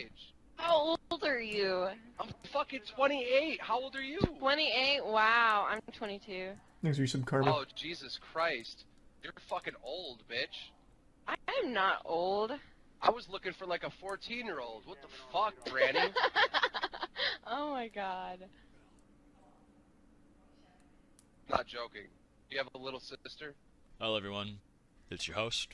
age. How old are you? I'm fucking 28. How old are you? 28? Wow, I'm 22. Thanks for some karma. Oh, Jesus Christ. You're fucking old, bitch. I am not old. I was looking for like a 14-year-old. What the fuck, Granny? Oh my god. Not joking. You have a little sister? Hello everyone, it's your host,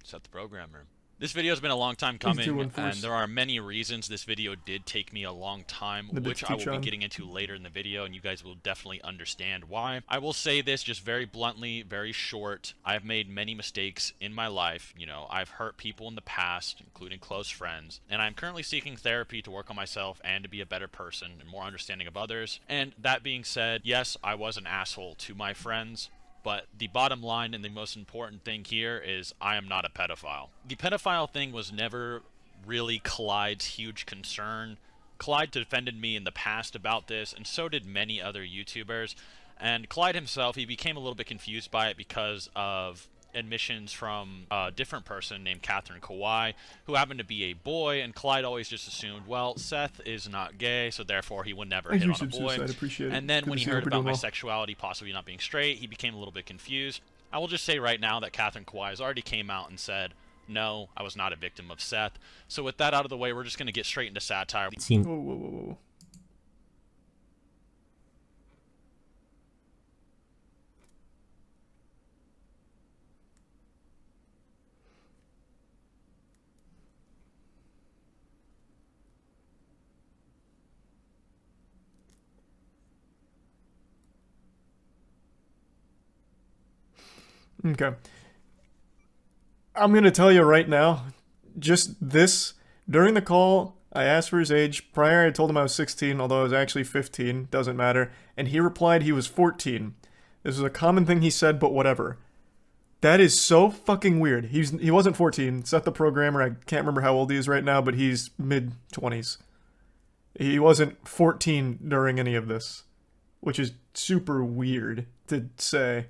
Seth the Programmer. This video has been a long time coming, and there are many reasons this video did take me a long time, which I will be getting into later in the video, and you guys will definitely understand why. I will say this just very bluntly, very short. I've made many mistakes in my life. You know, I've hurt people in the past, including close friends, and I'm currently seeking therapy to work on myself and to be a better person and more understanding of others. And that being said, yes, I was an asshole to my friends. But the bottom line and the most important thing here is I am not a pedophile. The pedophile thing was never really Clyde's huge concern. Clyde defended me in the past about this, and so did many other YouTubers. And Clyde himself, he became a little bit confused by it because of admissions from a different person named SethTheGamer's, who happened to be a boy, and Clyde always just assumed, well, Seth is not gay, so therefore he would never hit on a boy. And then when he heard about my sexuality possibly not being straight, he became a little bit confused. I will just say right now that SethTheGamer's already came out and said, no, I was not a victim of Seth. So with that out of the way, we're just going to get straight into satire. Whoa. Okay. I'm going to tell you right now, just this, during the call, I asked for his age. Prior, I told him I was 16, although I was actually 15, doesn't matter. And he replied he was 14. This was a common thing he said, but whatever. That is so fucking weird. He wasn't 14. Seth the Programmer, I can't remember how old he is right now, but he's mid-20s. He wasn't 14 during any of this, which is super weird to say.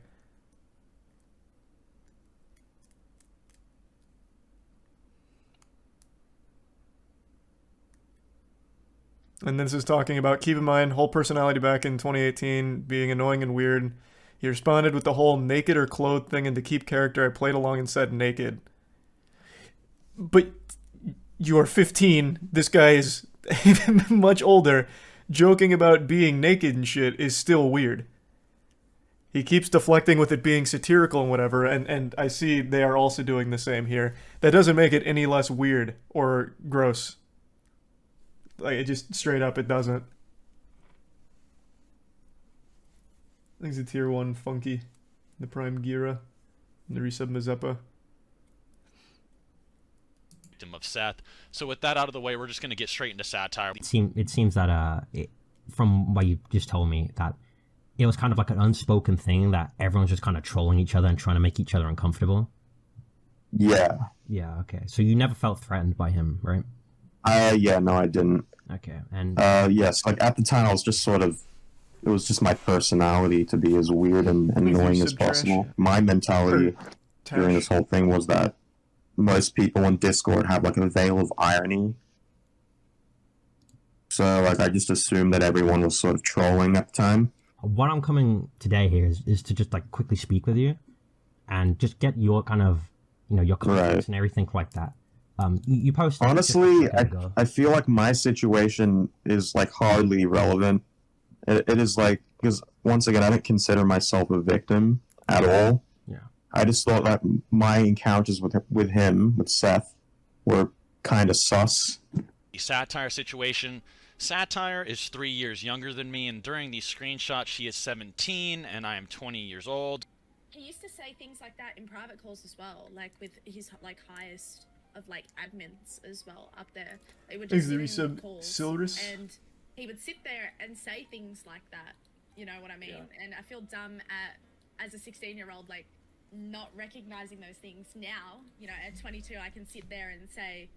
And this is talking about, keep in mind, whole personality back in 2018, being annoying and weird. He responded with the whole naked or clothed thing, and to keep character, I played along and said naked. But you're 15, this guy is much older, joking about being naked and shit is still weird. He keeps deflecting with it being satirical and whatever, and I see they are also doing the same here. That doesn't make it any less weird or gross. Like, it just straight up, it doesn't. I think it's a tier 1 Funky, the Prime Gira, and the resub Mazeppa. Victim of Seth. So with that out of the way, we're just going to get straight into satire. It seems that from what you just told me, that it was kind of like an unspoken thing that everyone's just kind of trolling each other and trying to make each other uncomfortable. Yeah. Yeah, okay. So you never felt threatened by him, right? Yeah, no, I didn't. Okay, and... yes, like, at the time, I was just sort of... It was just my personality to be as weird and annoying as possible. My mentality during this whole thing was that most people on Discord have, like, a veil of irony. So, like, I just assumed that everyone was sort of trolling at the time. What I'm coming today here is to just, like, quickly speak with you and just get your kind of, you know, your comments and everything like that. You posted... Honestly, I feel like my situation is, like, hardly relevant. It is, like, because, once again, I don't consider myself a victim at all. Yeah. I just thought that my encounters with him, with Seth, were kind of sus. The satire situation. Satire is 3 years younger than me, and during these screenshots, she is 17, and I am 20 years old. He used to say things like that in private calls as well, like with his, like, highest of, like, admins as well up there. They would just sit in calls, and he would sit there and say things like that, you know what I mean? Yeah. And I feel dumb as a 16-year-old, like, not recognizing those things now. You know, at 22, I can sit there and say,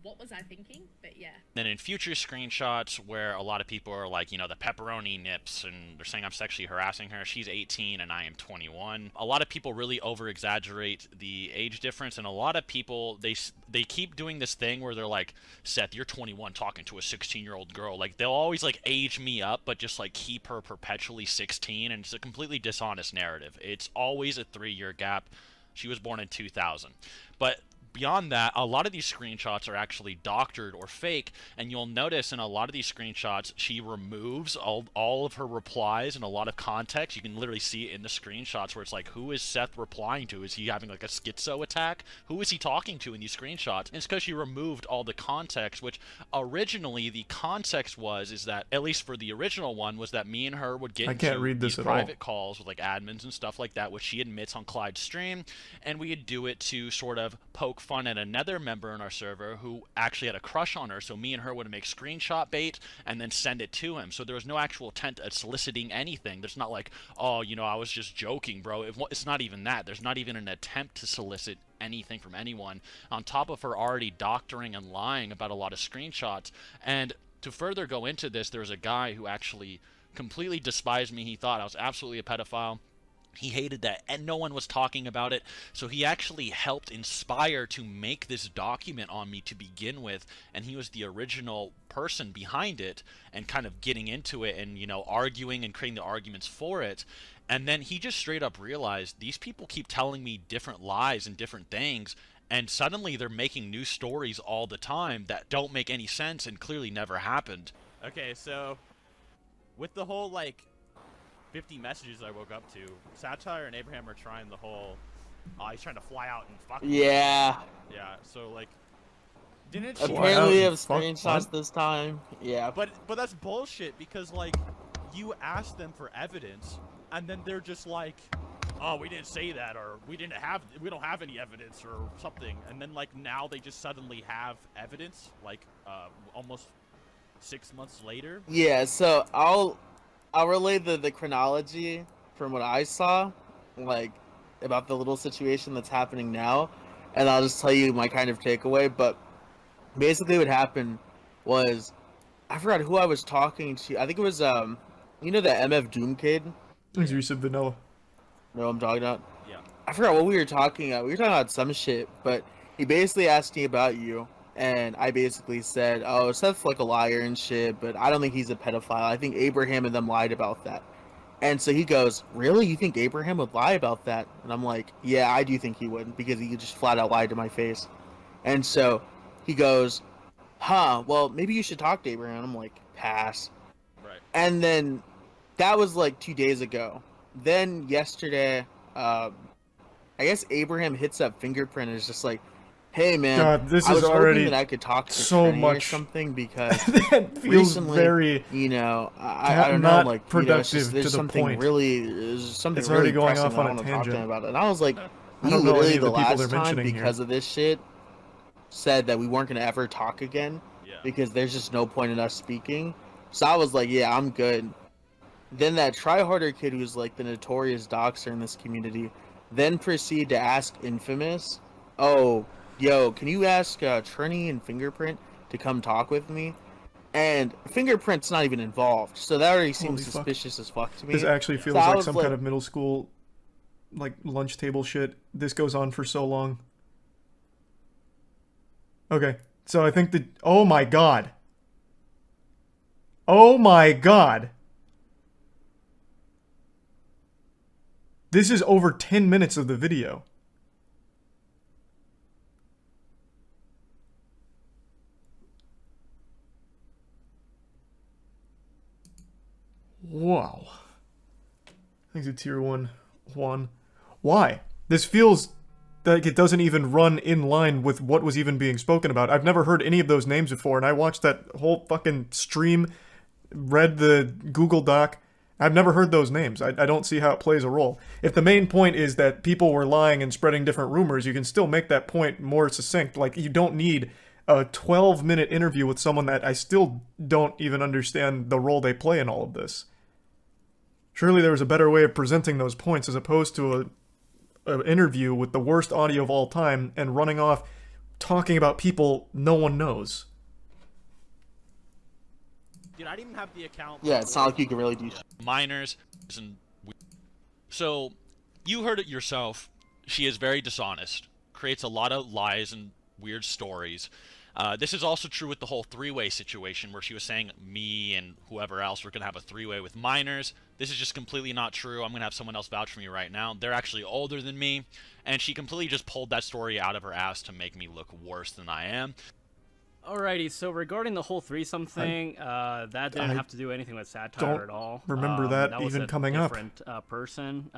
what was I thinking? But yeah. Then in future screenshots where a lot of people are like, you know, the pepperoni nips, and they're saying I'm sexually harassing her. She's 18 and I am 21. A lot of people really over-exaggerate the age difference, and a lot of people, they keep doing this thing where they're like, Seth, you're 21 talking to a 16-year-old girl. Like, they'll always, like, age me up, but just, like, keep her perpetually 16, and it's a completely dishonest narrative. It's always a 3-year gap. She was born in 2000. But beyond that, a lot of these screenshots are actually doctored or fake, and you'll notice in a lot of these screenshots, she removes all of her replies and a lot of context. You can literally see it in the screenshots where it's like, who is Seth replying to? Is he having like a schizo attack? Who is he talking to in these screenshots? And it's because she removed all the context, which originally the context is that, at least for the original one, was that me and her would get into these private calls with like admins and stuff like that, which she admits on Clyde's stream, and we would do it to sort of poke fun at another member in our server who actually had a crush on her, so me and her would make screenshot bait and then send it to him. So there was no actual intent at soliciting anything. There's not like, oh, you know, I was just joking, bro. It's not even that. There's not even an attempt to solicit anything from anyone, on top of her already doctoring and lying about a lot of screenshots. And to further go into this, there was a guy who actually completely despised me. He thought I was absolutely a pedophile. He hated that, and no one was talking about it, so he actually helped inspire to make this document on me to begin with, and he was the original person behind it, and kind of getting into it, and, you know, arguing and creating the arguments for it. And then he just straight up realized, these people keep telling me different lies and different things, and suddenly they're making new stories all the time that don't make any sense and clearly never happened. Okay, so with the whole, like, 50 messages I woke up to, Satire and Abraham are trying the whole, he's trying to fly out and fuck me. Yeah. Yeah, so, like, didn't apparently we have screenshots this time. Yeah. But that's bullshit, because, like, you asked them for evidence, and then they're just like, oh, we didn't say that, or we don't have any evidence, or something. And then, like, now they just suddenly have evidence, like, almost 6 months later. Yeah, so I'll relay the chronology from what I saw, like, about the little situation that's happening now, and I'll just tell you my kind of takeaway. But basically what happened was, I forgot who I was talking to. I think it was, you know, the MF Doom kid? Thanks, Recent Vanilla. No, I'm talking about? Yeah. I forgot what we were talking about. We were talking about some shit, but he basically asked me about you. And I basically said, oh, Seth's like a liar and shit, but I don't think he's a pedophile. I think Abraham and them lied about that. And so he goes, really? You think Abraham would lie about that? And I'm like, yeah, I do think he would, because he just flat out lied to my face. And so he goes, huh, well, maybe you should talk to Abraham. I'm like, pass. Right. And then that was like 2 days ago. Then yesterday, I guess Abraham hits up Fingerprint and is just like, hey man, God, this I was is already hoping that I could talk to so Trini much or something, because that feels recently, very, you know, I don't know, not like, productive, you know, there's to the something point. there's something It's really already going pressing off that I on a want to talk to tangent. him about it. And I was like, I we don't know any literally of the the people last they're time, mentioning because here. of this shit, said that we weren't going to ever talk again, Yeah. because there's just no point in us speaking. So I was like, yeah, I'm good. Then that tryharder kid, who's like the notorious doxer in this community, then proceeded to ask Infamous, oh, yo, can you ask Trini and Fingerprint to come talk with me? And Fingerprint's not even involved, so that already seems suspicious as fuck to me. This actually feels like some kind of middle school, like, lunch table shit. This goes on for so long. Okay, so I think that... Oh my god. Oh my god. This is over 10 minutes of the video. Wow. Thanks to Tier 1, Juan. Why? This feels like it doesn't even run in line with what was even being spoken about. I've never heard any of those names before, and I watched that whole fucking stream, read the Google Doc. I've never heard those names. I don't see how it plays a role. If the main point is that people were lying and spreading different rumors, you can still make that point more succinct. Like, you don't need a 12-minute interview with someone that I still don't even understand the role they play in all of this. Surely there was a better way of presenting those points as opposed to an interview with the worst audio of all time and running off talking about people no one knows. Dude, I didn't even have the account. Yeah, it's not like you can really do minors. So, you heard it yourself. She is very dishonest. Creates a lot of lies and weird stories. This is also true with the whole three-way situation where she was saying me and whoever else were going to have a three-way with minors. This is just completely not true. I'm going to have someone else vouch for me right now. They're actually older than me. And she completely just pulled that story out of her ass to make me look worse than I am. Alrighty, so regarding the whole threesome thing, that didn't have to do anything with satire at all. Remember that was even coming up. Different person.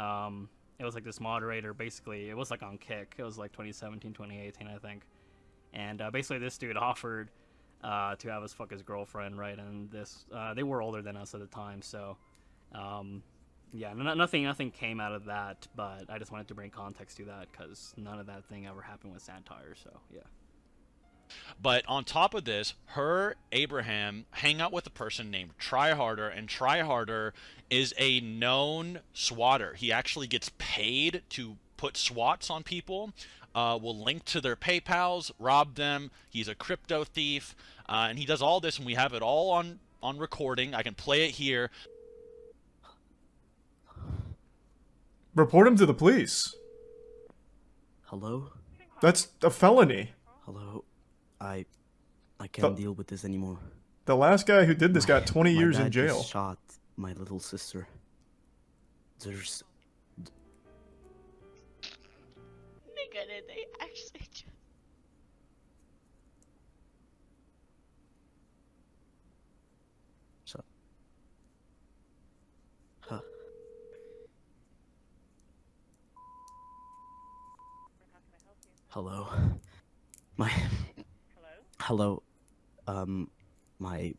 It was like this moderator, basically. It was like on Kick. It was like 2017, 2018, I think. And basically, this dude offered to have us fuck his girlfriend, right? And this, they were older than us at the time, so yeah, nothing came out of that. But I just wanted to bring context to that because none of that thing ever happened with satire. So yeah. But on top of this, Abraham, hang out with a person named Tryharder, and Tryharder is a known swatter. He actually gets paid to put swats on people. Will link to their PayPals, rob them. He's a crypto thief, and he does all this, and we have it all on recording. I can play it here. Report him to the police. Hello? That's a felony. Hello? I can't deal with this anymore. The last guy who did this got 20 years in My dad jail. just shot my little sister. There's... Nigga, did they actually just... So... Huh. Hello? Hello? My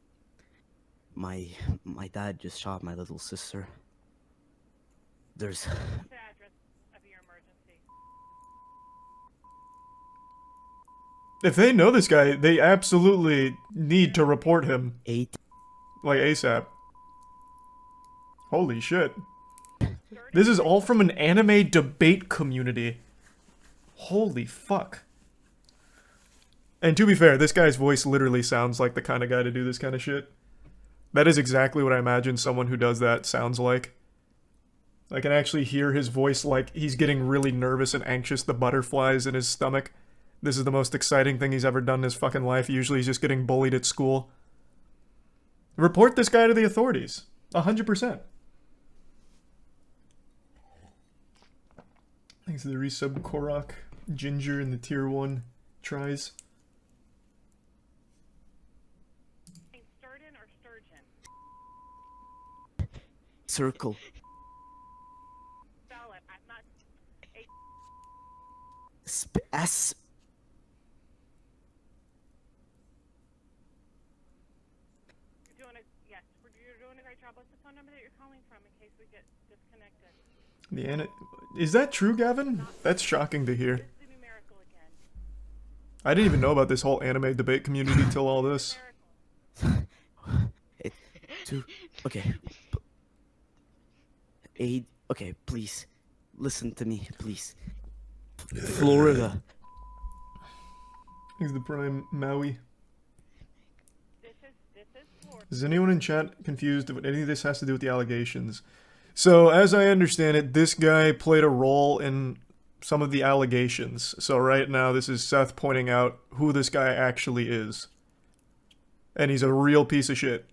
dad just shot my little sister. There's... The address of your emergency. If they know this guy, they absolutely need to report him. Like ASAP. Holy shit. This is all from an anime debate community. Holy fuck. And to be fair, this guy's voice literally sounds like the kind of guy to do this kind of shit. That is exactly what I imagine someone who does that sounds like. I can actually hear his voice like he's getting really nervous and anxious, the butterflies in his stomach. This is the most exciting thing he's ever done in his fucking life. Usually he's just getting bullied at school. Report this guy to the authorities. 100%. Thanks to the resub Korok, Ginger, and the tier 1 tries. Sturgeon or sturgeon? Circle. Spell it. I'm not... S... You're doing a great job. What's the phone number that you're calling from in case we get disconnected? Is that true, Gavin? That's shocking to hear. I didn't even know about this whole anime debate community till all this. Okay. Okay, please. Listen to me, please. Florida. He's the prime Maui. Is anyone in chat confused what any of this has to do with the allegations? So, as I understand it, this guy played a role in some of the allegations. So right now, this is Seth pointing out who this guy actually is. And he's a real piece of shit.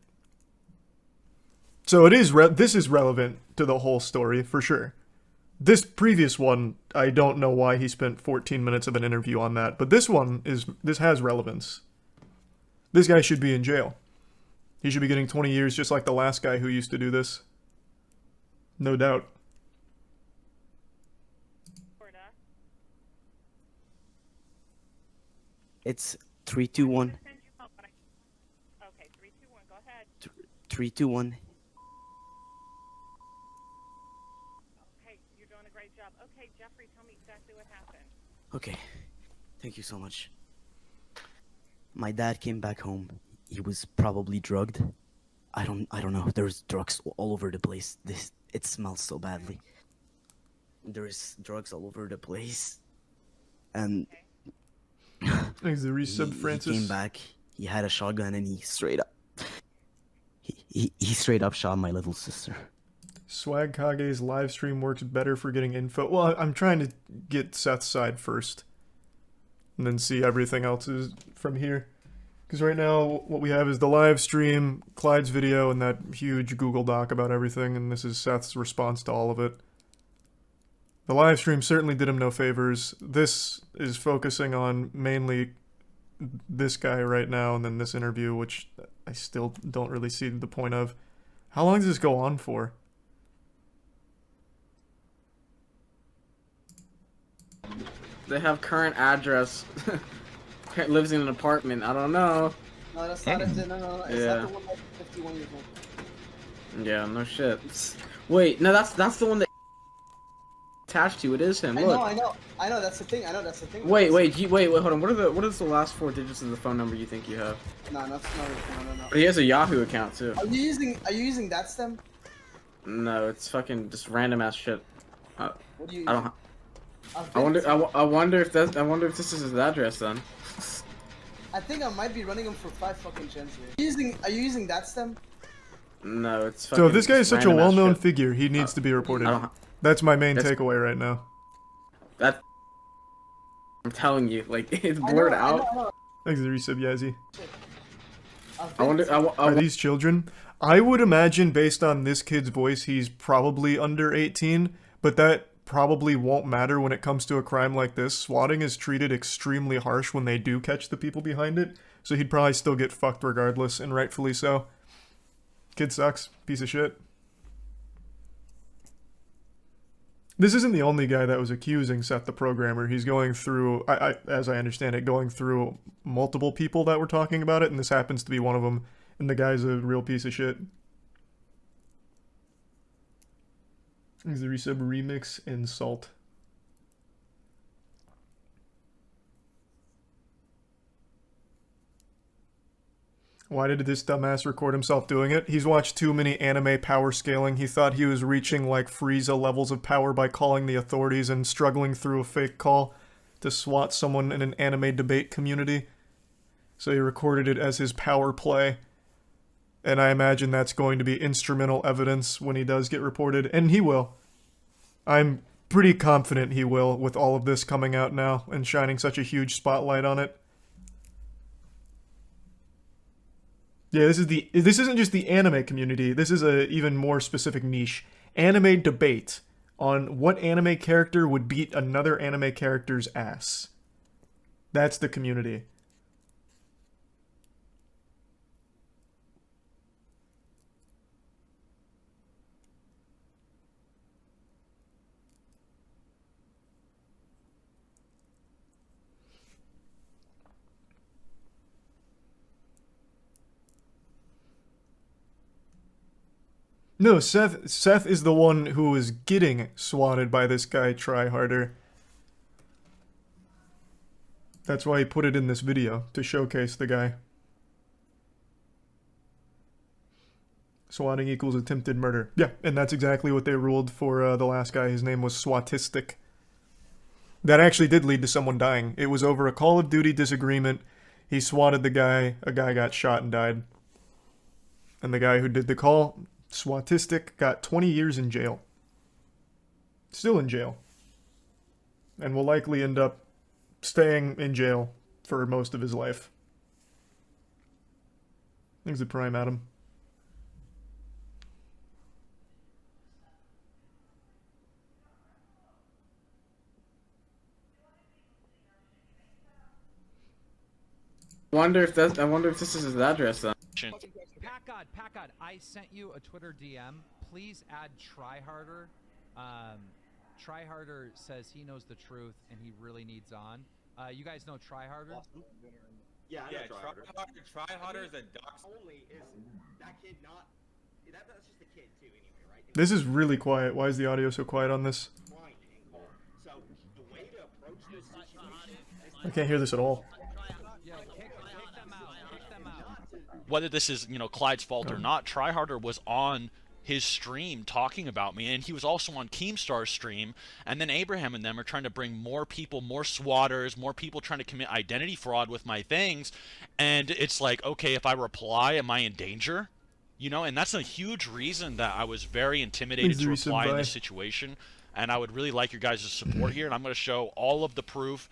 So this is relevant to the whole story, for sure. This previous one, I don't know why he spent 14 minutes of an interview on that, but this has relevance. This guy should be in jail. He should be getting 20 years just like the last guy who used to do this. No doubt. It's 321. Okay, 321. Go ahead. 321. Okay, you're doing a great job. Okay, Jeffrey, tell me exactly what happened. Okay. Thank you so much. My dad came back home. He was probably drugged. I don't know. There's drugs all over the place. It smells so badly. There's drugs all over the place. And Thanks to resub, Francis. He came back. He had a shotgun and he straight up. He straight up shot my little sister. Swag Kage's live stream works better for getting info. Well, I'm trying to get Seth's side first, and then see everything else is from here. Because right now, what we have is the live stream, Clyde's video, and that huge Google Doc about everything, and this is Seth's response to all of it. The live stream certainly did him no favors. This is focusing on mainly this guy right now, and then this interview, which I still don't really see the point of. How long does this go on for? They have current address. Lives in an apartment. I don't know. No, that's not it. No. It's Yeah. not the one that's 51 years old. Yeah, no shit. Wait, no, that's the one that attached to. It is him. Look. I know. That's the thing. Wait, hold on. What is the last 4 digits of the phone number you think you have? No. But he has a Yahoo account too. Are you using that stem? No, it's fucking just random ass shit. What do you? I don't. I wonder if this is his address then. I think I might be running him for 5 fucking gens here. Are you using that stem? No, it's fucking. So if this guy is such a random ass well-known shit. figure, he needs to be reported. That's my main takeaway right now. That. I'm telling you, like it's blurred out. I know. Thanks to resub, Yazzie. I wonder. Are these children? I would imagine, based on this kid's voice, he's probably under 18, but that probably won't matter when it comes to a crime like this. Swatting is treated extremely harsh when they do catch the people behind it, so he'd probably still get fucked regardless, and rightfully so. Kid sucks. Piece of shit. This isn't the only guy that was accusing Seth the programmer. He's going through, as I understand it, going through multiple people that were talking about it, and this happens to be one of them, and the guy's a real piece of shit. Is the resub remix insult? Why did this dumbass record himself doing it? He's watched too many anime power scaling. He thought he was reaching like Frieza levels of power by calling the authorities and struggling through a fake call to swat someone in an anime debate community. So he recorded it as his power play. And I imagine that's going to be instrumental evidence when he does get reported. And he will. I'm pretty confident he will, with all of this coming out now and shining such a huge spotlight on it. Yeah, this isn't just the anime community. This is a even more specific niche. Anime debate on what anime character would beat another anime character's ass. That's the community. No, Seth is the one who is getting swatted by this guy Tryharder. That's why he put it in this video, to showcase the guy. Swatting equals attempted murder. Yeah, and that's exactly what they ruled for the last guy. His name was SWATistic. That actually did lead to someone dying. It was over a Call of Duty disagreement. He swatted the guy, a guy got shot and died. And the guy who did the call, SWATistic, got 20 years in jail. Still in jail. And will likely end up staying in jail for most of his life. Thanks to Prime Adam. I wonder if this is his address then. Pat God, I sent you a Twitter DM. Please add Tryharder. Tryharder says he knows the truth and he really needs on. You guys know Tryharder? Yeah, Tryharder is a dox. Only is that kid not? That's just a kid too, anyway, right? This is really quiet. Why is the audio so quiet on this? So the way to approach this situation. I can't hear this at all. Whether this is, Clyde's fault or not, Tryharder was on his stream talking about me, and he was also on Keemstar's stream, and then Abraham and them are trying to bring more people, more swatters, more people trying to commit identity fraud with my things, and it's like, okay, if I reply, am I in danger? You know, and that's a huge reason that I was very intimidated to reply in this situation, and I would really like your guys' support here, and I'm going to show all of the proof.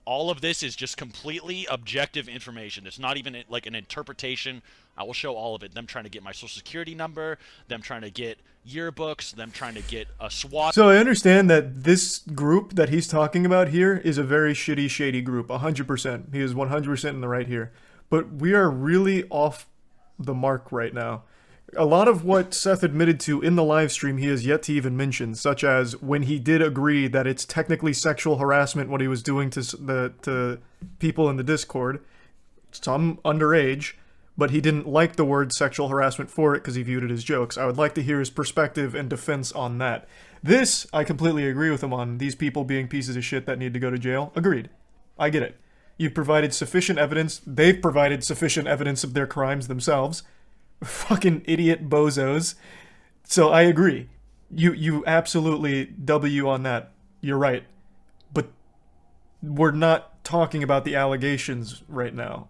All of this is just completely objective information. It's not even like an interpretation. I will show all of it. Them trying to get my social security number, them trying to get yearbooks, them trying to get a SWAT. So I understand that this group that he's talking about here is a very shitty, shady group. 100%. He is 100% in the right here. But we are really off the mark right now. A lot of what Seth admitted to in the live stream he has yet to even mention, such as when he did agree that it's technically sexual harassment what he was doing to people in the Discord, some underage, but he didn't like the word sexual harassment for it because he viewed it as jokes. I would like to hear his perspective and defense on that. This, I completely agree with him on, these people being pieces of shit that need to go to jail. Agreed. I get it. You've provided sufficient evidence. They've provided sufficient evidence of their crimes themselves. Fucking idiot bozos. So I agree. You absolutely W on that. You're right. But we're not talking about the allegations right now.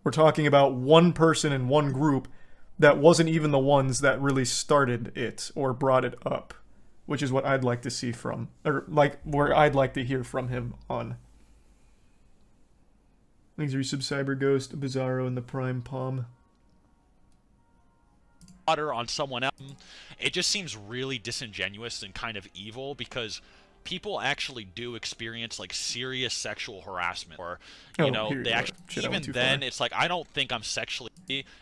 We're talking about one person in one group that wasn't even the ones that really started it or brought it up, which is what I'd like to see from, or like where I'd like to hear from him on. Thanks, Resub Cyber Ghost, Bizarro, and the Prime Palm. On someone else, it just seems really disingenuous and kind of evil because people actually do experience like serious sexual harassment, or you know, they actually even then it's like I don't think I'm sexually,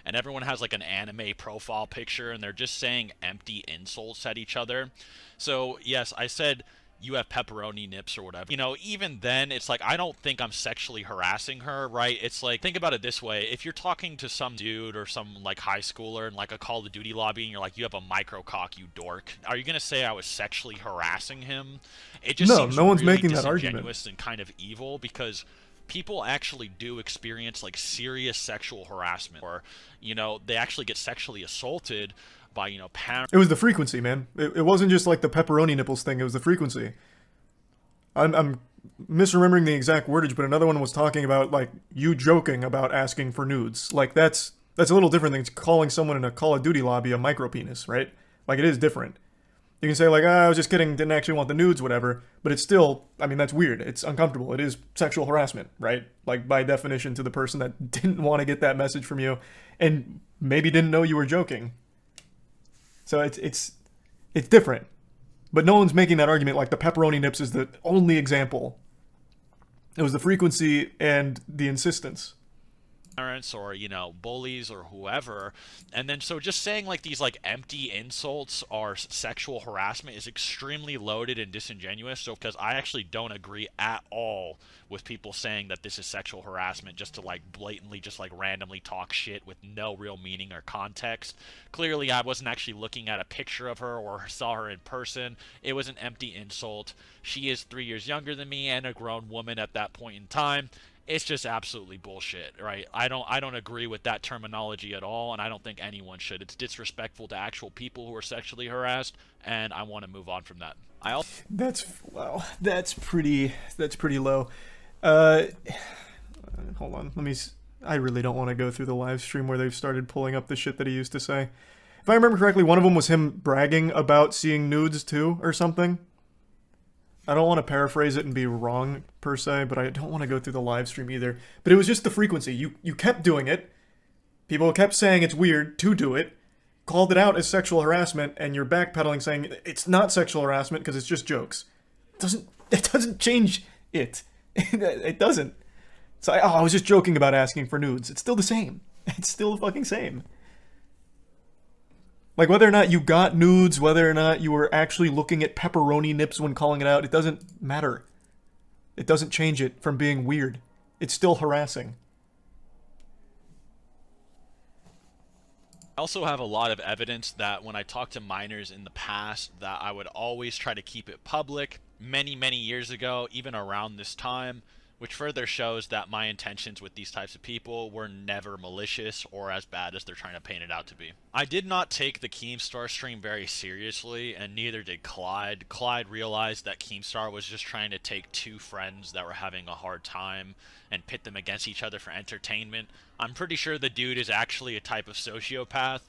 and everyone has like an anime profile picture and they're just saying empty insults at each other. So yes, I said you have pepperoni nips or whatever. You know, even then, it's like, I don't think I'm sexually harassing her, right? It's like, think about it this way. If you're talking to some dude or some, like, high schooler in, like, a Call of Duty lobby and you're like, you have a micro cock, you dork, are you going to say I was sexually harassing him? It just seems no one's really making that argument. disingenuous and kind of evil because people actually do experience, like, serious sexual harassment, or, you know, they actually get sexually assaulted by, you know, parents. It was the frequency, man. It wasn't just like the pepperoni nipples thing, it was the frequency. I'm misremembering the exact wordage, but another one was talking about, like, you joking about asking for nudes. Like, that's a little different than calling someone in a Call of Duty lobby a micropenis, right? Like, it is different. You can say, like, I was just kidding, didn't actually want the nudes, whatever, but it's still, I mean, that's weird. It's uncomfortable. It is sexual harassment, right? Like, by definition, to the person that didn't want to get that message from you and maybe didn't know you were joking. So it's different. But no one's making that argument like the pepperoni nips is the only example. It was the frequency and the insistence. Parents or, you know, bullies or whoever. And then so just saying like these like empty insults are sexual harassment is extremely loaded and disingenuous. So because I actually don't agree at all with people saying that this is sexual harassment just to like blatantly just like randomly talk shit with no real meaning or context. Clearly I wasn't actually looking at a picture of her or saw her in person. It was an empty insult. She is 3 years younger than me and a grown woman at that point in time. It's just absolutely bullshit, right? I don't agree with that terminology at all, and I don't think anyone should. It's disrespectful to actual people who are sexually harassed, and I want to move on from that. Wow, that's pretty low. Hold on, I really don't want to go through the live stream where they've started pulling up the shit that he used to say. If I remember correctly, one of them was him bragging about seeing nudes too, or something. I don't want to paraphrase it and be wrong, per se, but I don't want to go through the live stream either. But it was just the frequency. You kept doing it. People kept saying it's weird to do it. Called it out as sexual harassment, and you're backpedaling saying it's not sexual harassment because it's just jokes. It doesn't change it. It doesn't. So I was just joking about asking for nudes. It's still the same. It's still the fucking same. Like, whether or not you got nudes, whether or not you were actually looking at pepperoni nips when calling it out, it doesn't matter. It doesn't change it from being weird. It's still harassing. I also have a lot of evidence that when I talked to minors in the past that I would always try to keep it public. Many years ago, even around this time, which further shows that my intentions with these types of people were never malicious or as bad as they're trying to paint it out to be. I did not take the Keemstar stream very seriously, and neither did Clyde. Clyde realized that Keemstar was just trying to take two friends that were having a hard time and pit them against each other for entertainment. I'm pretty sure the dude is actually a type of sociopath.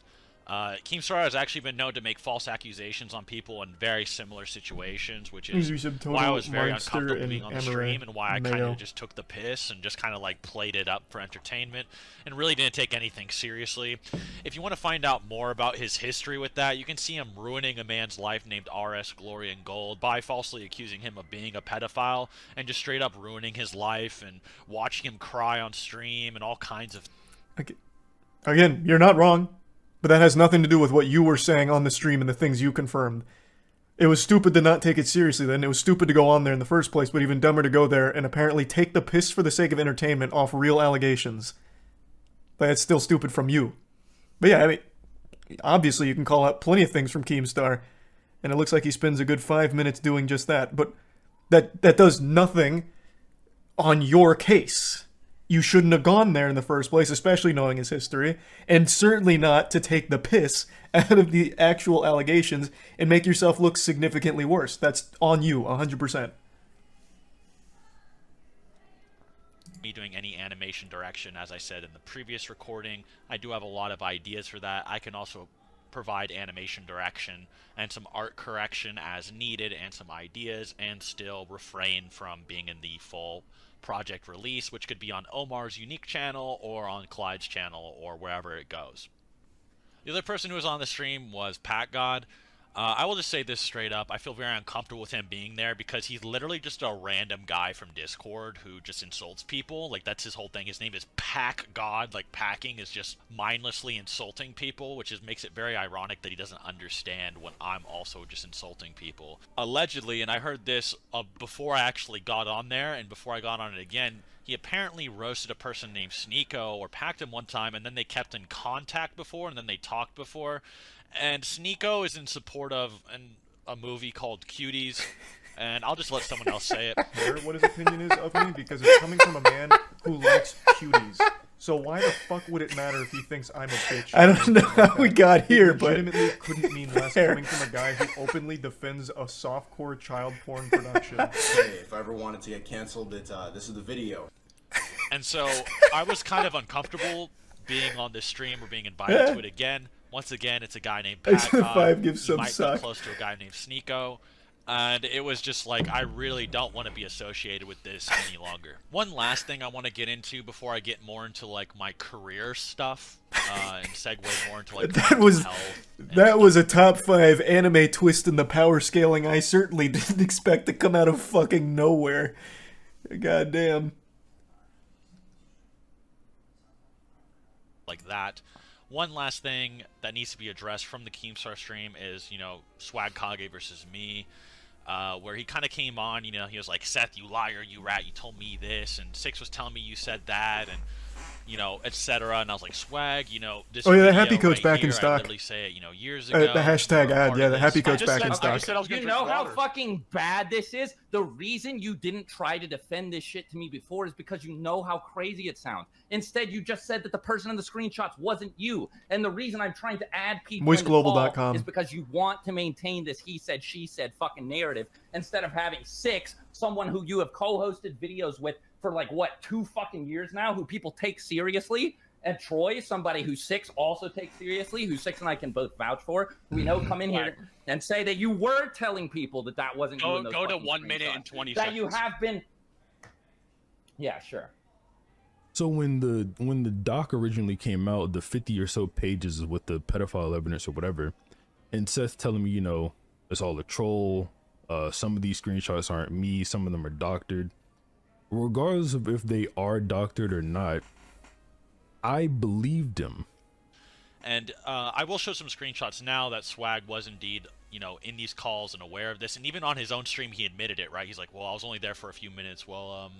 Keemstar has actually been known to make false accusations on people in very similar situations, which is why I was very uncomfortable being on the stream and why I kind of just took the piss and just kind of like played it up for entertainment and really didn't take anything seriously. If you want to find out more about his history with that, you can see him ruining a man's life named RS Glory and Gold by falsely accusing him of being a pedophile and just straight up ruining his life and watching him cry on stream and all kinds of... Okay. Again, you're not wrong. But that has nothing to do with what you were saying on the stream and the things you confirmed. It was stupid to not take it seriously then. It was stupid to go on there in the first place, but even dumber to go there and apparently take the piss for the sake of entertainment off real allegations. That's still stupid from you. But yeah, I mean, obviously you can call out plenty of things from Keemstar, and it looks like he spends a good 5 minutes doing just that, but that does nothing on your case. You shouldn't have gone there in the first place, especially knowing his history, and certainly not to take the piss out of the actual allegations and make yourself look significantly worse. That's on you, 100%. Me doing any animation direction, as I said in the previous recording. I do have a lot of ideas for that. I can also provide animation direction and some art correction as needed and some ideas, and still refrain from being in the full project release, which could be on Omar's unique channel or on Clyde's channel or wherever it goes. The other person who was on the stream was Pat God. I will just say this straight up. I feel very uncomfortable with him being there because he's literally just a random guy from Discord who just insults people. Like, that's his whole thing. His name is Pack God. Like, packing is just mindlessly insulting people, which makes it very ironic that he doesn't understand when I'm also just insulting people. Allegedly, and I heard this before I actually got on there and before I got on it again, he apparently roasted a person named Sneeko or packed him one time, and then they kept in contact before, and then they talked before. And Sneeko is in support of a movie called Cuties, and I'll just let someone else say it. What his opinion is of me, because it's coming from a man who likes cuties. So why the fuck would it matter if he thinks I'm a bitch? I don't know how we got here, but... It legitimately couldn't mean less coming from a guy who openly defends a softcore child porn production. Hey, if I ever wanted to get canceled, this is the video. And so, I was kind of uncomfortable being on this stream or being invited to it again. Once again, it's a guy named Pat. He might be close to a guy named Sneeko. And it was just like, I really don't want to be associated with this any longer. One last thing I want to get into before I get more into like my career stuff and segue more into like that was a top 5 anime twist in the power scaling I certainly didn't expect to come out of fucking nowhere. Goddamn. Like that. One last thing that needs to be addressed from the Keemstar stream is, you know, Swag Kage versus me, where he kind of came on, you know, he was like, Seth, you liar, you rat, you told me this, and Six was telling me you said that, and, you know, etc. And I was like, Swag, you know, this the Happy Code's back in stock. I literally say it, you know, years ago. The hashtag ad, yeah, the Happy Code's back in stock. You know how fucking bad this is? The reason you didn't try to defend this shit to me before is because you know how crazy it sounds. Instead, you just said that the person in the screenshots wasn't you. And the reason I'm trying to add people MoistGlobal.com is because you want to maintain this he said, she said fucking narrative instead of having Six, someone who you have co-hosted videos with for like, what, 2 fucking years now, who people take seriously. And Troy, somebody who Six also takes seriously, who Six and I can both vouch for, we know come in here and say that you were telling people that that wasn't you in those Go to 1 minute and 20 that seconds. you have been... Yeah, sure. So when the doc originally came out, the 50 or so pages with the pedophile evidence or whatever, and Seth telling me, you know, it's all a troll, some of these screenshots aren't me, some of them are doctored. Regardless of if they are doctored or not, I believed him. And I will show some screenshots now that Swag was indeed, you know, in these calls and aware of this. And even on his own stream, he admitted it, right? He's like, well, I was only there for a few minutes. Well,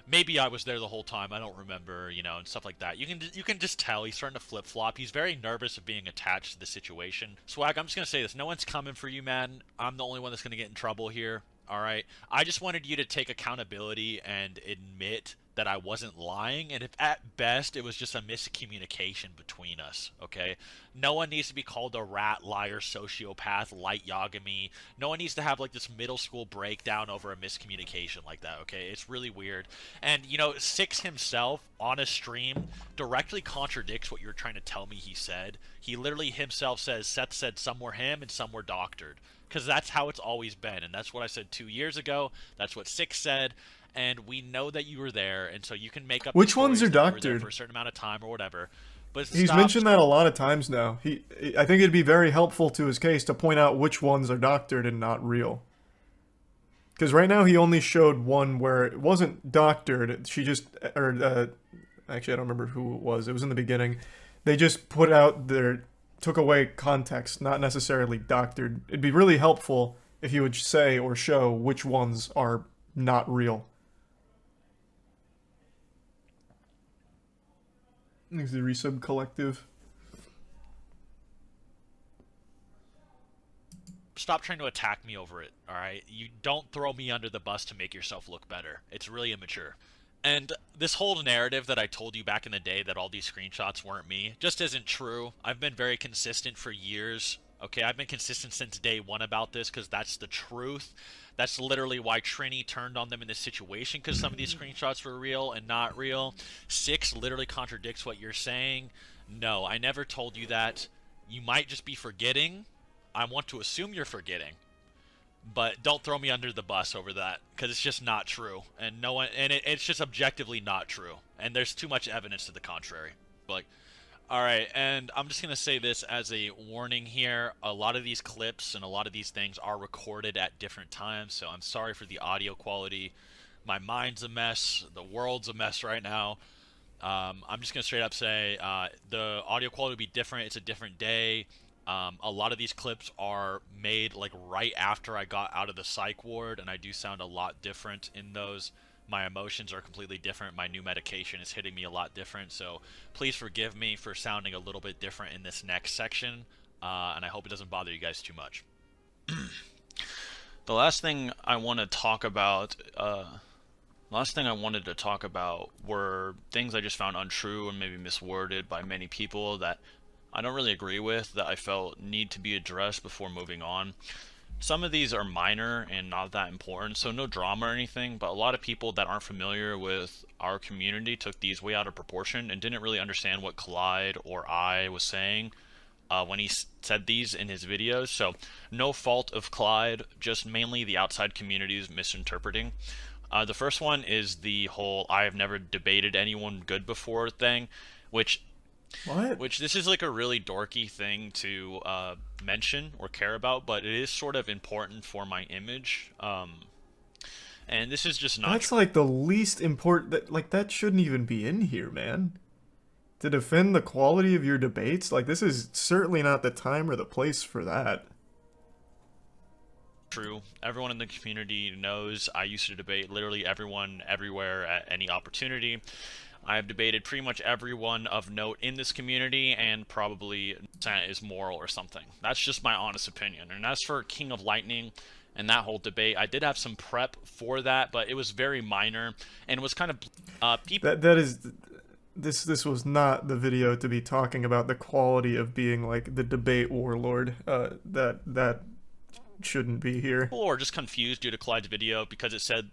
maybe I was there the whole time. I don't remember, you know, and stuff like that. You can just tell he's starting to flip-flop. He's very nervous of being attached to the situation. Swag, I'm just going to say this. No one's coming for you, man. I'm the only one that's going to get in trouble here. all right? I just wanted you to take accountability and admit that I wasn't lying, and if at best it was just a miscommunication between us, okay? No one needs to be called a rat, liar, sociopath, light Yagami. No one needs to have like this middle school breakdown over a miscommunication like that, okay? It's really weird. And, you know, Six himself on a stream directly contradicts what you're trying to tell me he said. He literally himself says, Seth said some were him and some were doctored. Because that's how it's always been, and that's what I said 2 years ago. That's what Six said. And we know that you were there, and so you can make up. Which ones are doctored? For a certain amount of time or whatever. But he's mentioned that a lot of times now. I think it'd be very helpful to his case to point out which ones are doctored and not real. Because right now he only showed one where it wasn't doctored. She just, actually I don't remember who it was. It was in the beginning. They just took away context, not necessarily doctored. It'd be really helpful if he would say or show which ones are not real. Thanks to the Resub Collective. Stop trying to attack me over it, alright? You don't throw me under the bus to make yourself look better. It's really immature. And this whole narrative that I told you back in the day that all these screenshots weren't me just isn't true. I've been very consistent for years. Okay, I've been consistent since day one about this because that's the truth. That's literally why Trini turned on them in this situation, because some of these screenshots were real and not real. Six literally contradicts what you're saying. No, I never told you that. You might just be forgetting. I want to assume you're forgetting. But don't throw me under the bus over that, because it's just not true. And no one, and it's just objectively not true. And there's too much evidence to the contrary. Like, alright, and I'm just going to say this as a warning here. A lot of these clips and a lot of these things are recorded at different times, so I'm sorry for the audio quality. My mind's a mess. The world's a mess right now. I'm just going to straight up say the audio quality will be different. It's a different day. A lot of these clips are made like right after I got out of the psych ward, and I do sound a lot different in those. My emotions are completely different. My new medication is hitting me a lot different, so please forgive me for sounding a little bit different in this next section, and I hope it doesn't bother you guys too much. The last thing I want to talk about, were things I just found untrue and maybe misworded by many people that I don't really agree with, that I felt need to be addressed before moving on. Some of these are minor and not that important, so no drama or anything, but a lot of people that aren't familiar with our community took these way out of proportion and didn't really understand what Clyde or I was saying when he said these in his videos. So no fault of Clyde, just mainly the outside community's misinterpreting. The first one is the whole I have never debated anyone good before thing, which this is like a really dorky thing to mention or care about, but it is sort of important for my image. And this is just not. That's like the least important. That shouldn't even be in here, man. To defend the quality of your debates, this is certainly not the time or the place for that. True. Everyone in the community knows I used to debate literally everyone, everywhere, at any opportunity. I have debated pretty much everyone of note in this community, and probably Santa is moral or something. That's just my honest opinion. And as for King of Lightning and that whole debate, I did have some prep for that, but it was very minor, and it was kind of people. This was not the video to be talking about the quality of being the debate warlord. That shouldn't be here. People are just confused due to Clyde's video because it said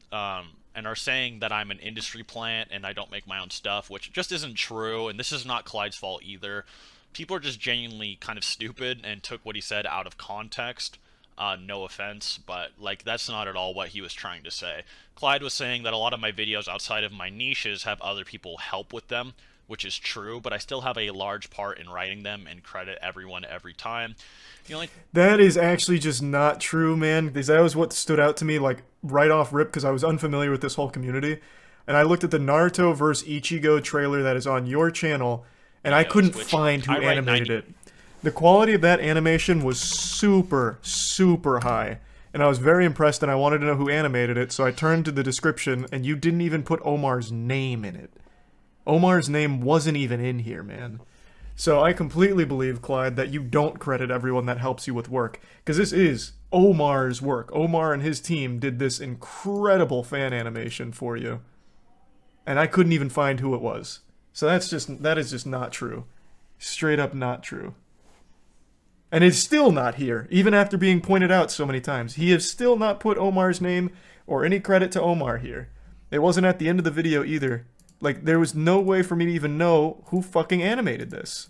and are saying that I'm an industry plant and I don't make my own stuff, which just isn't true, and this is not Clyde's fault either. People are just genuinely kind of stupid and took what he said out of context. No offense, but that's not at all what he was trying to say. Clyde was saying that a lot of my videos outside of my niches have other people help with them, which is true, but I still have a large part in writing them and credit everyone every time. That is actually just not true, man, because that was what stood out to me right off rip, because I was unfamiliar with this whole community, and I looked at the Naruto vs. Ichigo trailer that is on your channel, and I couldn't find who animated it. The quality of that animation was super, super high, and I was very impressed, and I wanted to know who animated it, so I turned to the description, and you didn't even put Omar's name in it. Omar's name wasn't even in here, man. So I completely believe, Clyde, that you don't credit everyone that helps you with work. Because this is Omar's work. Omar and his team did this incredible fan animation for you. And I couldn't even find who it was. So that is just not true. Straight up not true. And it's still not here, even after being pointed out so many times. He has still not put Omar's name or any credit to Omar here. It wasn't at the end of the video either. Like, there was no way for me to even know who fucking animated this.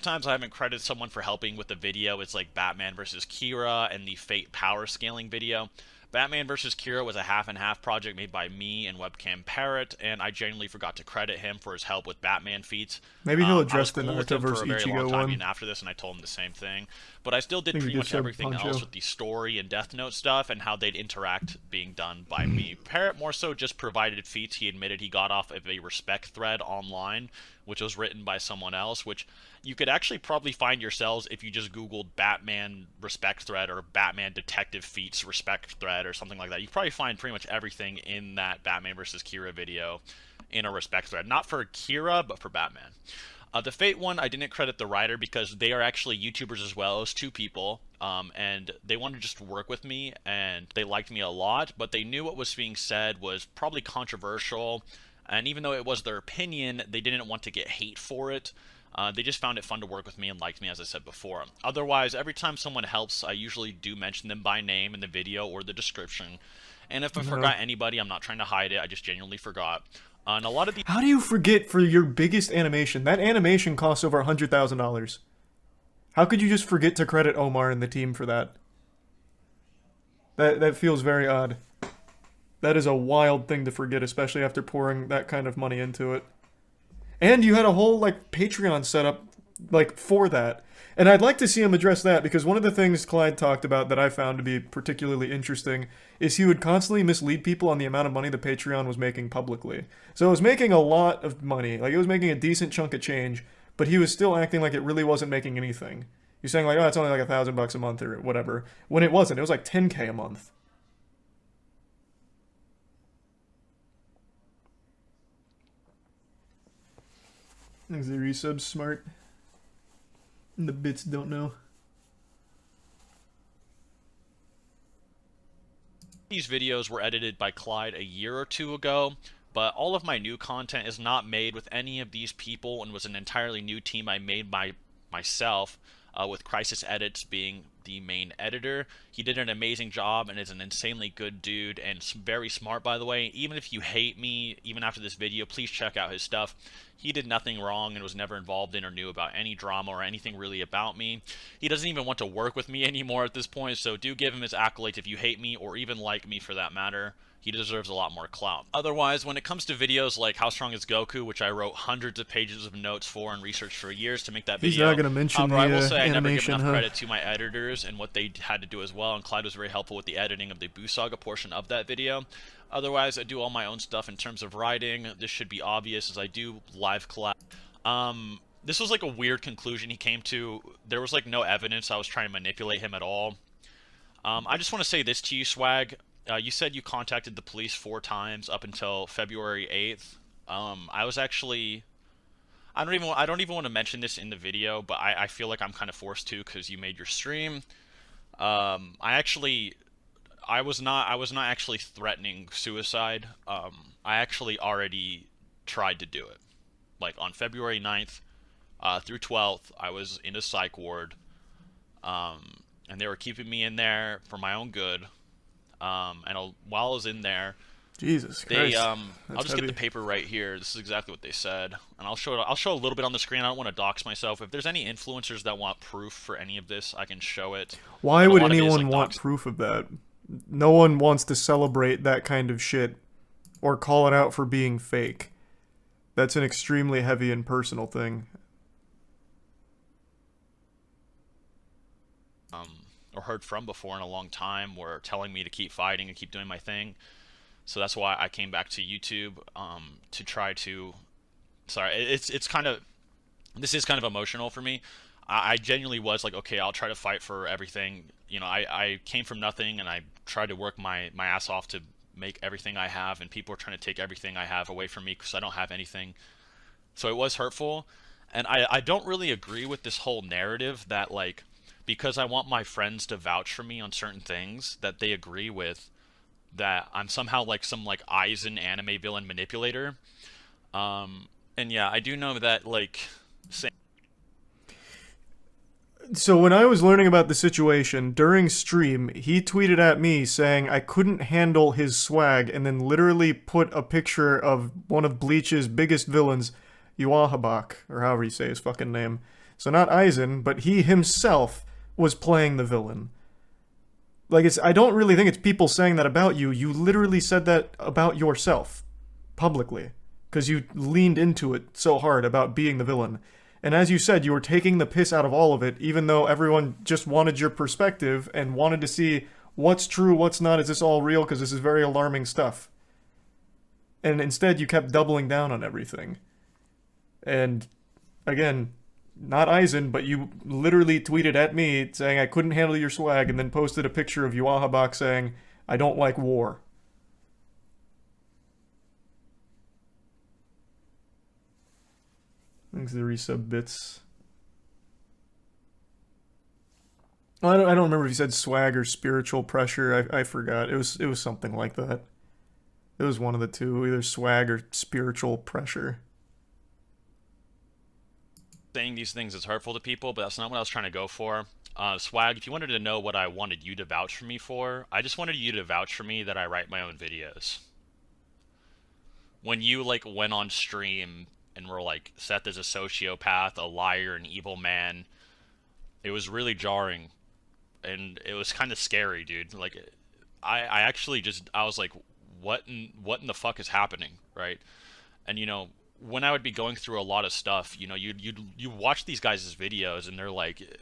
Times I haven't credited someone for helping with the video, it's like Batman vs. Kira and the Fate power scaling video. Batman vs. Kira was a half-and-half project made by me and Webcam Parrot, and I genuinely forgot to credit him for his help with Batman feats. Maybe he'll address the cool Naruto vs. Ichigo one. And after this, and I told him the same thing. But I still did pretty much everything else with the story and Death Note stuff and how they'd interact being done by me. Parrot more so just provided feats he admitted he got off of a respect thread online, which was written by someone else, which you could actually probably find yourselves if you just Googled Batman respect thread or Batman detective feats respect thread or something like that. You probably find pretty much everything in that Batman vs. Kira video in a respect thread. Not for Kira, but for Batman. The Fate one, I didn't credit the writer because they are actually YouTubers as well as two people, and they wanted to just work with me, and they liked me a lot, but they knew what was being said was probably controversial, and even though it was their opinion, they didn't want to get hate for it. They just found it fun to work with me and liked me, as I said before. Otherwise, every time someone helps, I usually do mention them by name in the video or the description. And if I forgot anybody, I'm not trying to hide it, I just genuinely forgot. And a lot of the— How do you forget for your biggest animation? That animation costs over $100,000. How could you just forget to credit Omar and the team for that? That feels very odd. That is a wild thing to forget, especially after pouring that kind of money into it. And you had a whole, like, Patreon set up, like, for that. And I'd like to see him address that, because one of the things Clyde talked about that I found to be particularly interesting is he would constantly mislead people on the amount of money the Patreon was making publicly. So it was making a lot of money. Like, it was making a decent chunk of change, but he was still acting like it really wasn't making anything. He's saying, like, oh, it's only like $1,000 a month or whatever. When it wasn't. It was like $10K a month. Thanks, the resub's smart. And the bits don't know. These videos were edited by Clyde a year or two ago, but all of my new content is not made with any of these people and was an entirely new team I made by myself, with Crisis Edits being the main editor. He did an amazing job and is an insanely good dude and very smart, by the way. Even if you hate me, even after this video, please check out his stuff. He did nothing wrong and was never involved in or knew about any drama or anything really about me. He doesn't even want to work with me anymore at this point, so do give him his accolades if you hate me or even like me for that matter. He deserves a lot more clout. Otherwise, when it comes to videos like How Strong is Goku, which I wrote hundreds of pages of notes for and researched for years to make that video. He's not gonna mention the I will say I never give animation, enough credit to my editors and what they had to do as well, and Clyde was very helpful with the editing of the Buu Saga portion of that video. Otherwise, I do all my own stuff in terms of writing. This should be obvious as I do live collab. This was like a weird conclusion he came to. There was like no evidence I was trying to manipulate him at all. I just want to say this to you, Swag. You said you contacted the police 4 times up until February 8th. I was actually... I don't even want to mention this in the video, but I feel like I'm kind of forced to because you made your stream. I was not actually threatening suicide. I actually already tried to do it. Like on February 9th through 12th, I was in a psych ward. And they were keeping me in there for my own good. And while I was in there, Jesus Christ, That's I'll just heavy. get the paper right here. This is exactly what they said, and I'll show a little bit on the screen. I don't want to dox myself. If there's any influencers that want proof for any of this, I can show it. Why And a would lot of it is, anyone like, want dox- proof of that? No one wants to celebrate that kind of shit or call it out for being fake. That's an extremely heavy and personal thing. Or heard from before in a long time were telling me to keep fighting and keep doing my thing. So that's why I came back to YouTube to try to... Sorry, it's kind of... This is kind of emotional for me. I genuinely was like, okay, I'll try to fight for everything. You know, I came from nothing and I tried to work my ass off to make everything I have, and people are trying to take everything I have away from me because I don't have anything. So it was hurtful, and I don't really agree with this whole narrative that, like, because I want my friends to vouch for me on certain things that they agree with, that I'm somehow like some like Aizen anime villain manipulator. And yeah, I do know that, like, so when I was learning about the situation, during stream, he tweeted at me saying I couldn't handle his swag, and then literally put a picture of one of Bleach's biggest villains, Yuahabak, or however you say his fucking name. So not Aizen, but he himself was playing the villain. Like, I don't really think it's people saying that about you. You literally said that about yourself, publicly, because you leaned into it so hard about being the villain. And as you said, you were taking the piss out of all of it, even though everyone just wanted your perspective and wanted to see what's true, what's not, is this all real, because this is very alarming stuff. And instead, you kept doubling down on everything. And, again, not Aizen, but you literally tweeted at me saying I couldn't handle your swag, and then posted a picture of Yuahabak saying, I don't like war. Thanks to the resub bits. I don't remember if he said swag or spiritual pressure. I forgot. It was something like that. It was one of the two, either swag or spiritual pressure. Saying these things is hurtful to people, but that's not what I was trying to go for. Swag, if you wanted to know what I wanted you to vouch for me for, I just wanted you to vouch for me that I write my own videos. When you, like, went on stream and were like, Seth is a sociopath, a liar, an evil man, it was really jarring. And it was kind of scary, dude. Like, I actually just, I was like, what in the fuck is happening, right? And, you know, when I would be going through a lot of stuff, you know, you watch these guys' videos, and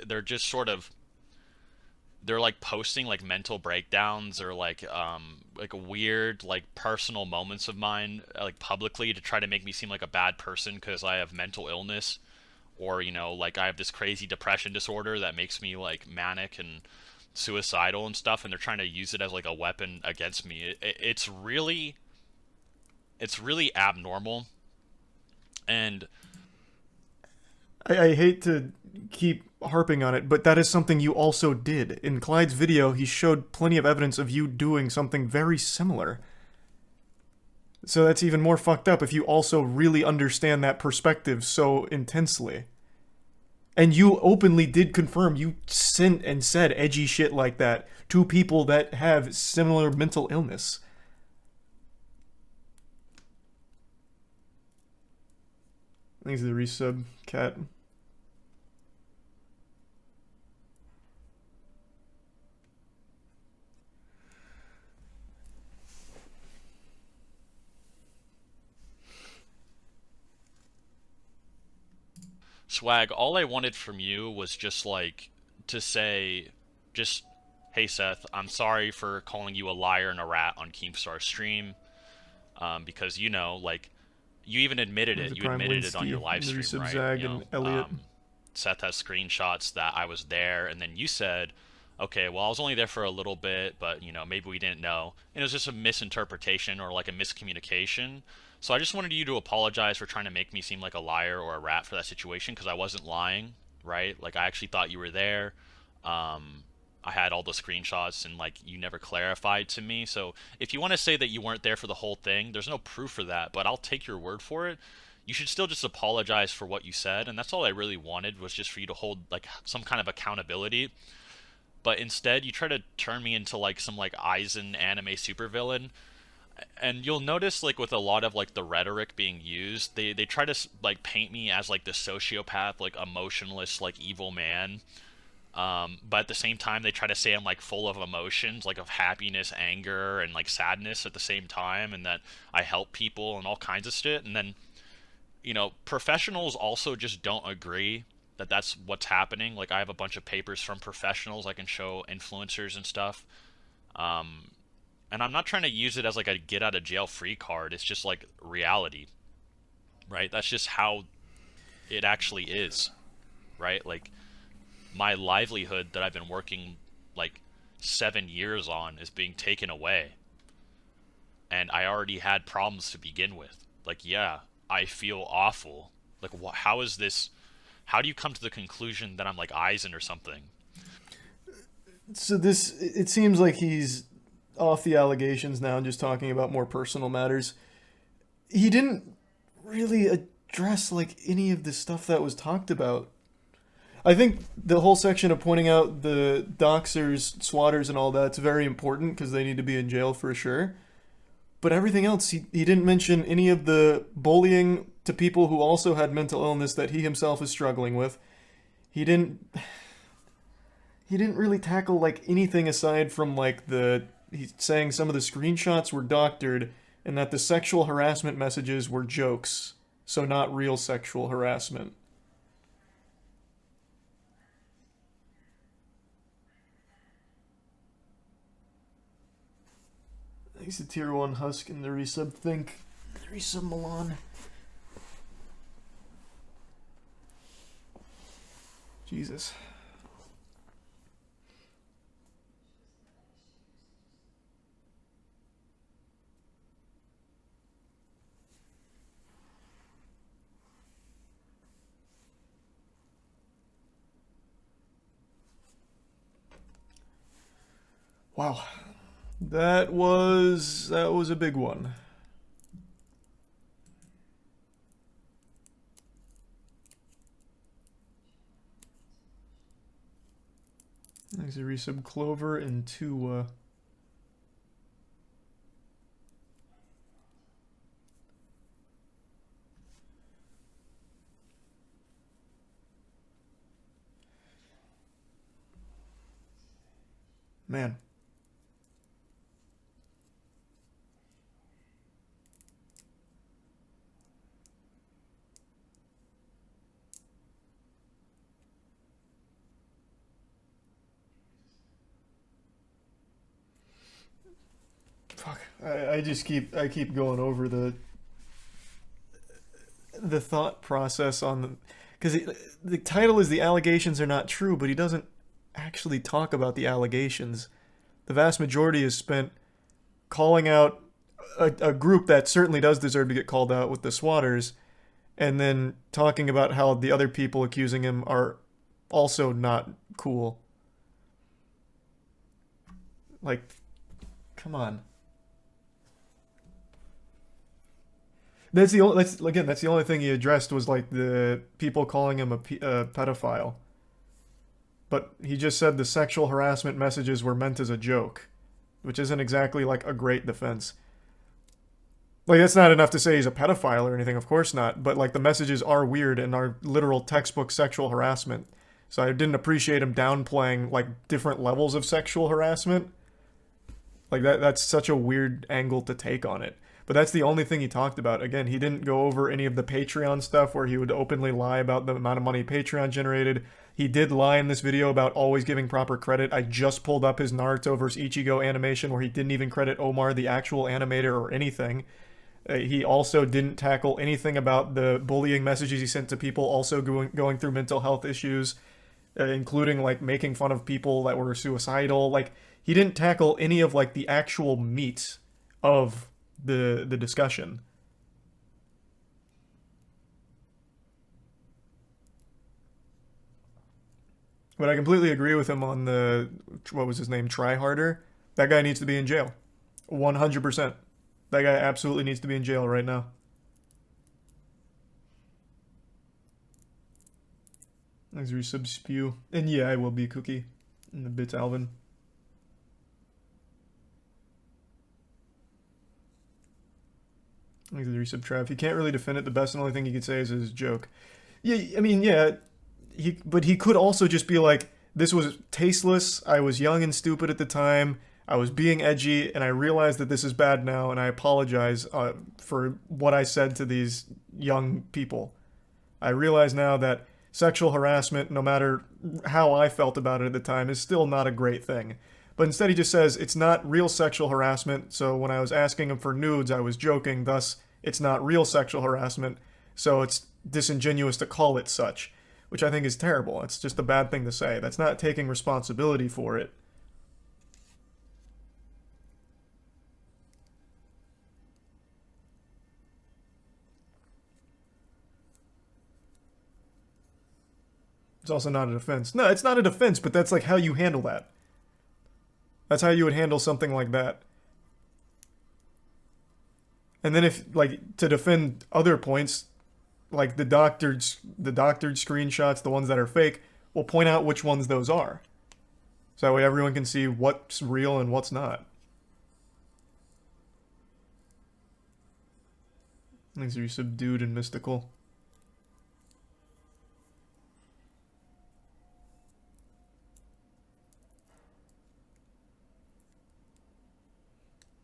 they're just sort of, they're like posting like mental breakdowns or like weird like personal moments of mine like publicly to try to make me seem like a bad person because I have mental illness, or, you know, like I have this crazy depression disorder that makes me like manic and suicidal and stuff, and they're trying to use it as like a weapon against me. It's really abnormal. And I hate to keep harping on it, but that is something you also did. In Clyde's video, he showed plenty of evidence of you doing something very similar. So that's even more fucked up if you also really understand that perspective so intensely. And you openly did confirm you sent and said edgy shit like that to people that have similar mental illness. Thanks to the resub, Cat. Swag, all I wanted from you was just like to say, just, hey Seth, I'm sorry for calling you a liar and a rat on Keemstar's stream, because, you know, like, you even admitted it. You admitted it on your live stream, right? You know, Seth has screenshots that I was there, and then you said, okay, well, I was only there for a little bit, but, you know, maybe we didn't know. And it was just a misinterpretation or like a miscommunication. So I just wanted you to apologize for trying to make me seem like a liar or a rat for that situation, because I wasn't lying, right? Like, I actually thought you were there. I had all the screenshots, and like, you never clarified to me. So if you want to say that you weren't there for the whole thing, there's no proof for that, but I'll take your word for it. You should still just apologize for what you said, and that's all I really wanted, was just for you to hold like some kind of accountability. But instead, you try to turn me into like some like Aizen anime supervillain. And you'll notice, like, with a lot of like the rhetoric being used, they try to like paint me as like the sociopath, like emotionless, like evil man. But at the same time, they try to say I'm like full of emotions, like of happiness, anger, and like sadness at the same time, and that I help people and all kinds of shit. And then, you know, professionals also just don't agree that that's what's happening. Like, I have a bunch of papers from professionals I can show influencers and stuff. And I'm not trying to use it as like a get out of jail free card. It's just like reality, right? That's just how it actually is, right? Like, my livelihood that I've been working like 7 years on is being taken away. and I already had problems to begin with. Like, yeah, I feel awful. Like, how is this? How do you come to the conclusion that I'm like Eisen or something? So it seems like he's off the allegations now and just talking about more personal matters. He didn't really address like any of the stuff that was talked about. I think the whole section of pointing out the doxers, swatters, and all that's very important because they need to be in jail for sure. But everything else, he didn't mention any of the bullying to people who also had mental illness that he himself is struggling with. He didn't really tackle like anything aside from like he's saying some of the screenshots were doctored and that the sexual harassment messages were jokes, so not real sexual harassment. Thanks to Tier 1 Husk and the resub Think. The resub Milan. Jesus. Wow. That was a big one. Thanks to resub Clover and Tua. Man. Fuck. I keep going over the thought process on the, because the title is "The Allegations Are Not True," but he doesn't actually talk about the allegations. The vast majority is spent calling out a group that certainly does deserve to get called out with the swatters, and then talking about how the other people accusing him are also not cool. Like, come on. That's the only thing he addressed was like the people calling him a pedophile. But he just said the sexual harassment messages were meant as a joke, which isn't exactly like a great defense. Like, that's not enough to say he's a pedophile or anything, of course not, but like the messages are weird and are literal textbook sexual harassment. So I didn't appreciate him downplaying like different levels of sexual harassment. Like that's such a weird angle to take on it. But that's the only thing he talked about. Again, he didn't go over any of the Patreon stuff where he would openly lie about the amount of money Patreon generated. He did lie in this video about always giving proper credit. I just pulled up his Naruto vs. Ichigo animation where he didn't even credit Omar, the actual animator, or anything. He also didn't tackle anything about the bullying messages he sent to people also going through mental health issues, including like making fun of people that were suicidal. Like, he didn't tackle any of like the actual meat of the discussion. But I completely agree with him on the, what was his name, Tryharder. That guy needs to be in jail. 100%. That guy absolutely needs to be in jail right now. Thanks for resub Spew. And yeah, I will be Cookie. And the bits Alvin. Thanks for the resub Trav. He can't really defend it. The best and only thing he could say is his joke. Yeah, I mean, yeah. But he could also just be like, this was tasteless. I was young and stupid at the time. I was being edgy, and I realize that this is bad now, and I apologize for what I said to these young people. I realize now that sexual harassment, no matter how I felt about it at the time, is still not a great thing. But instead he just says, it's not real sexual harassment, so when I was asking him for nudes, I was joking, thus it's not real sexual harassment, so it's disingenuous to call it such, which I think is terrible. It's just a bad thing to say. That's not taking responsibility for it. It's also not a defense. No, it's not a defense, but that's like how you handle that. That's how you would handle something like that. And then if, like, to defend other points, like the doctored screenshots, the ones that are fake, we'll point out which ones those are. So that way everyone can see what's real and what's not. Things are subdued and mystical.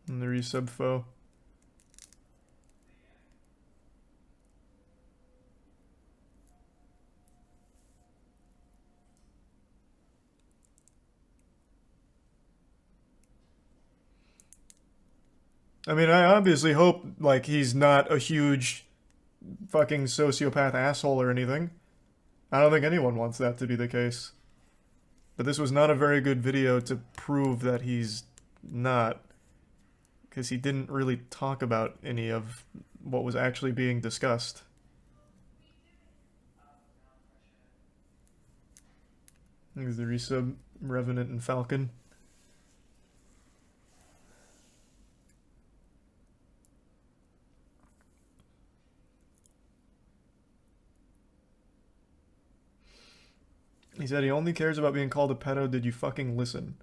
And the resub foe. I mean, I obviously hope, like, he's not a huge fucking sociopath asshole or anything. I don't think anyone wants that to be the case. But this was not a very good video to prove that he's not. Because he didn't really talk about any of what was actually being discussed. Here's the resub, Revenant and Falcon. He said he only cares about being called a pedo. Did you fucking listen?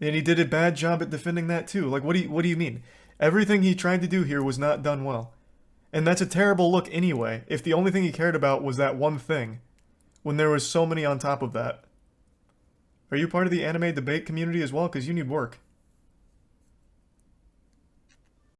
And he did a bad job at defending that too. Like, what do you mean? Everything he tried to do here was not done well. And that's a terrible look anyway, if the only thing he cared about was that one thing, when there was so many on top of that. Are you part of the anime debate community as well? Because you need work.